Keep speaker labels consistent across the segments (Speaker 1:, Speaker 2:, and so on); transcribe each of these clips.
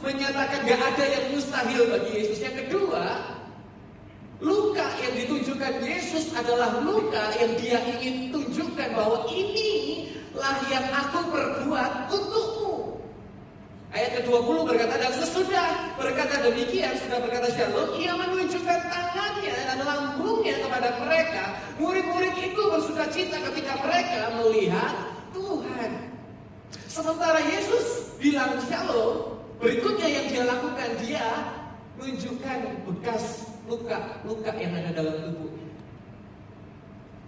Speaker 1: menyatakan gak ada yang mustahil bagi Yesus. Yang kedua, luka yang ditunjukkan Yesus adalah luka yang dia ingin tunjukkan bahwa inilah yang aku perbuat untukmu. Ayat ke-20 berkata, dan sesudah berkata demikian, sudah berkata shalom, ia menunjukkan tangannya dan lambungnya kepada mereka. Murid-murid itu bersuka cita ketika mereka melihat Tuhan. Sementara Yesus bilang shalom, berikutnya yang dia lakukan, dia menunjukkan bekas luka-luka yang ada dalam tubuhnya.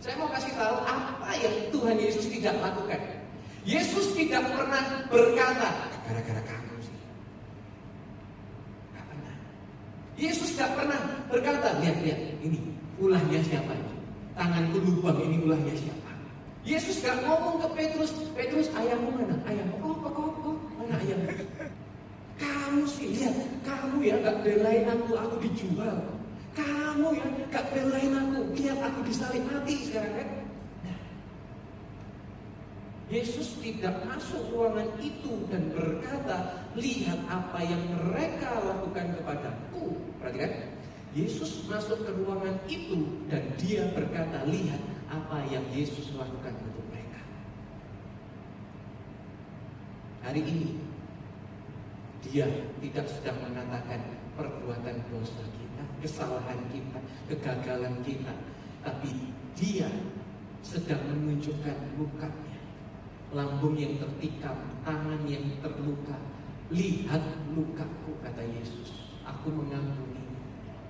Speaker 1: Saya mau kasih tahu apa yang Tuhan Yesus tidak lakukan. Yesus tidak pernah berkata, gara-gara kamu sih. Gak pernah. Yesus gak pernah berkata, lihat, ini ulahnya siapa ini? Tanganku lubang, ini ulahnya siapa? Yesus gak ngomong ke Petrus, Petrus ayammu mana? Ayammu, kok, mana ayammu? Kamu sih, lihat, kamu ya gak belain aku dijual. Kamu ya gak belain aku, lihat aku disalib mati sekarang kan? Yesus tidak masuk ruangan itu dan berkata, lihat apa yang mereka lakukan kepadaku. Perhatikan, Yesus masuk ke ruangan itu dan dia berkata, lihat apa yang Yesus lakukan untuk mereka. Hari ini, dia tidak sedang mengatakan perbuatan dosa kita, kesalahan kita, kegagalan kita, tapi dia sedang menunjukkan lukanya. Lambung yang tertikam, tangan yang terluka. Lihat lukaku, kata Yesus, aku mengampuni.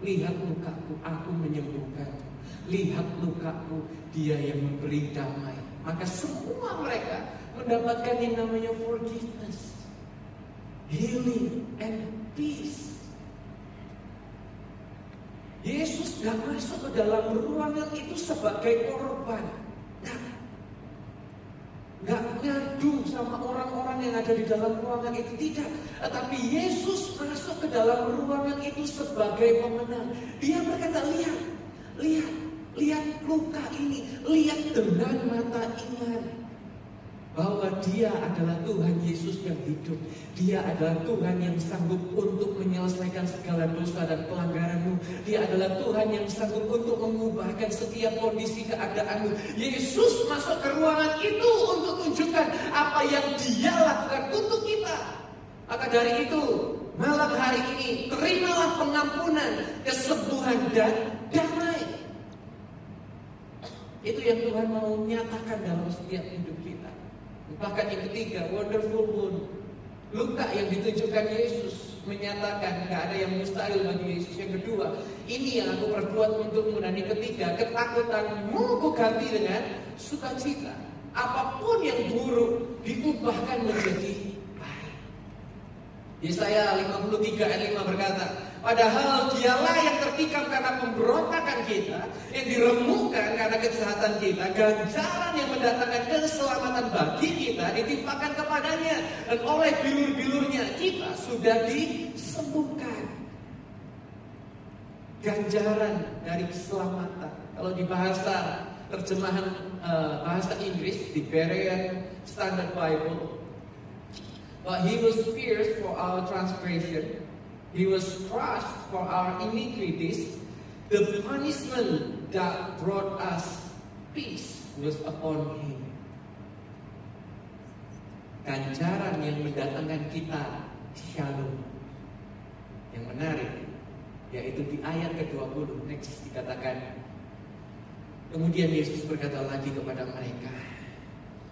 Speaker 1: Lihat lukaku, aku menyembuhkan. Lihat lukaku, dia yang memberi damai. Maka semua mereka mendapatkan yang namanya forgiveness, healing, and peace. Yesus gak masuk ke dalam ruangan itu sebagai korban. Gak ngadu sama orang-orang yang ada di dalam ruangan itu, tidak. Tapi Yesus masuk ke dalam ruangan itu sebagai pemenang. Dia berkata, lihat luka ini, lihat dengan mata iman. Bahwa dia adalah Tuhan Yesus yang hidup. Dia adalah Tuhan yang sanggup untuk menyelesaikan segala dosa dan pelanggaranmu. Dia adalah Tuhan yang sanggup untuk mengubahkan setiap kondisi keadaanmu. Yesus masuk ke ruangan itu untuk tunjukkan apa yang dia lakukan untuk kita. Maka dari itu, malam hari ini, terimalah pengampunan, kesembuhan, dan damai. Itu yang Tuhan mau nyatakan dalam setiap hidup kita. Bahkan yang ketiga, wonderful wound. Luka yang ditunjukkan Yesus menyatakan gak ada yang mustahil bagi Yesus. Yang kedua, ini yang aku perbuat untukmu. Dan yang ketiga, ketakutanmu aku ganti dengan sukacita. Apapun yang buruk diubahkan menjadi baik. Yesaya 53 ayat 5 berkata, padahal dialah yang tertikam karena pemberontakan kita, yang diremukkan karena kejahatan kita, ganjaran yang mendatangkan keselamatan bagi kita ditimpakan kepadanya, dan oleh bilur-bilurnya kita sudah disembuhkan. Ganjaran dari keselamatan. Kalau di bahasa terjemahan bahasa Inggris di Berean Standard Bible, but he was pierced for our transgression, he was crushed for our iniquities. The punishment that brought us peace was upon him. Ganjaran yang mendatangkan kita shalom. Yang menarik, yaitu di ayat ke-20, next dikatakan, kemudian Yesus berkata lagi kepada mereka,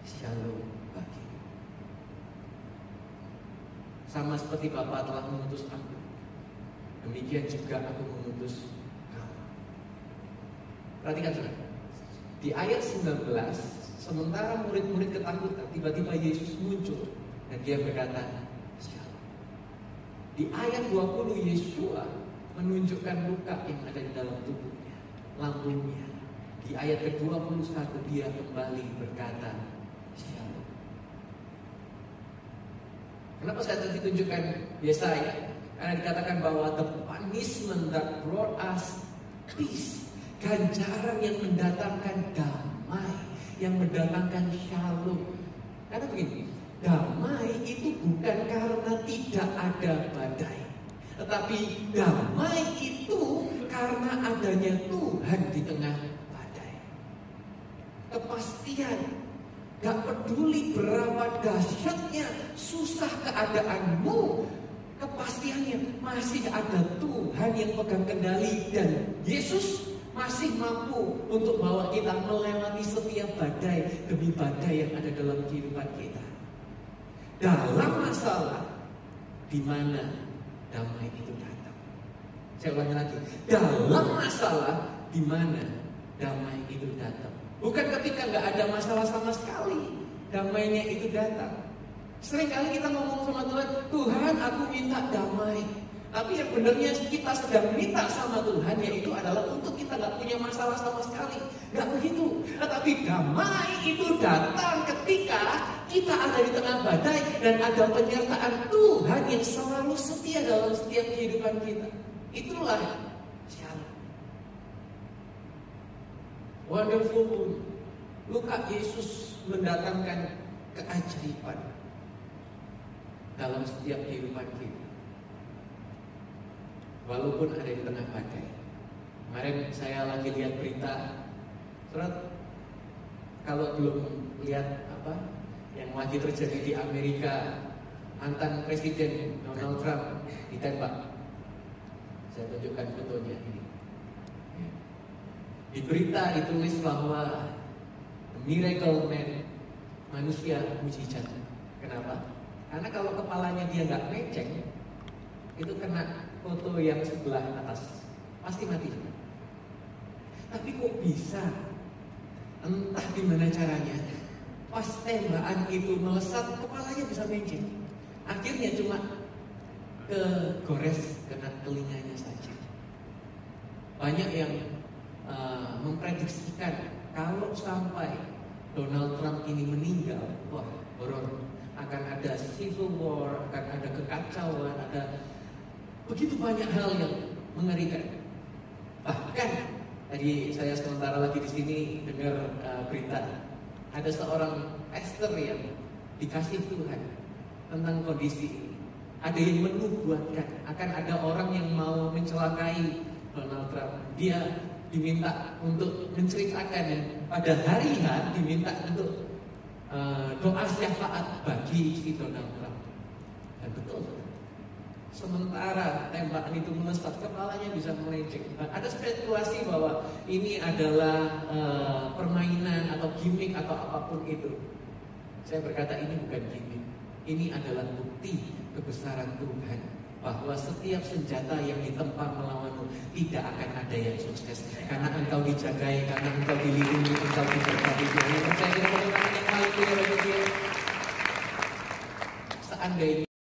Speaker 1: shalom bagimu. Sama seperti Bapa telah mengutus aku, demikian juga aku mengutus kamu. Perhatikan saudara, di ayat 19, sementara murid-murid ketakutan, tiba-tiba Yesus muncul dan dia berkata, shalom. Di ayat 20, Yesua menunjukkan luka yang ada di dalam tubuhnya, lambungnya. Di ayat ke-21 dia kembali berkata, shalom. Kenapa saya tadi tunjukkan Yesaya? Karena dikatakan bahwa the punishment that brought us peace, ganjaran yang mendatangkan damai, yang mendatangkan shalom. Karena begini, damai itu bukan karena tidak ada badai, tetapi damai itu karena adanya Tuhan di tengah badai. Kepastian, gak peduli berapa dahsyatnya susah keadaanmu, kepastiannya masih ada Tuhan yang pegang kendali, dan Yesus masih mampu untuk bawa kita melewati setiap badai demi badai yang ada dalam kehidupan kita. Dalam masalah di mana damai itu datang. Saya ulangi lagi. Dalam masalah di mana damai itu datang. Bukan ketika nggak ada masalah sama sekali damainya itu datang. Seringkali kita ngomong sama Tuhan, Tuhan aku minta damai. Tapi yang benarnya kita sedang minta sama Tuhan, yaitu adalah untuk kita nggak punya masalah sama sekali. Nggak begitu. Tetapi damai itu datang ketika kita ada di tengah badai dan ada penyertaan Tuhan yang selalu setia dalam setiap kehidupan kita. Itulah shalom. Wonderful. Luka Yesus mendatangkan keajaiban dalam setiap kehidupan kita. Walaupun ada di tengah badai. Kemarin saya lagi lihat berita, surat kalau belum lihat yang lagi terjadi di Amerika, mantan Presiden Donald Trump ditembak. Saya tunjukkan fotonya ini. Di berita ditulis bahwa miracle man, manusia mujizat. Kenapa? Karena kalau kepalanya dia nggak meceng, itu kena foto yang sebelah atas, pasti mati. Tapi kok bisa? Entah gimana caranya, pas tembakan itu melesat, kepalanya bisa menceng. Akhirnya cuma kegores kena telinganya saja. Banyak yang memprediksikan kalau sampai Donald Trump ini meninggal, wah horor, akan ada civil war, akan ada kekacauan, ada begitu banyak hal yang mengerikan. Bahkan tadi saya sementara lagi di sini dengar berita, ada seorang pastor yang dikasih Tuhan tentang kondisi ini. Ada yang menubuatkan akan ada orang yang mau mencelakai Donald Trump. Dia diminta untuk menceritakan, dan pada hari H diminta untuk doa syafaat bagi si Donald Trump. Dan betul, sementara tembakan itu melesat, kepalanya bisa melenceng. Ada spekulasi bahwa ini adalah permainan atau gimmick atau apapun itu. Saya berkata ini bukan gimmick. Ini adalah bukti kebesaran Tuhan, bahwa setiap senjata yang ditempa melawanmu tidak akan ada yang sukses. Karena engkau dijagai, karena engkau dilindungi, engkau diberkati. Yang percaya dengan yang paling mulia bagi dia. Seandainya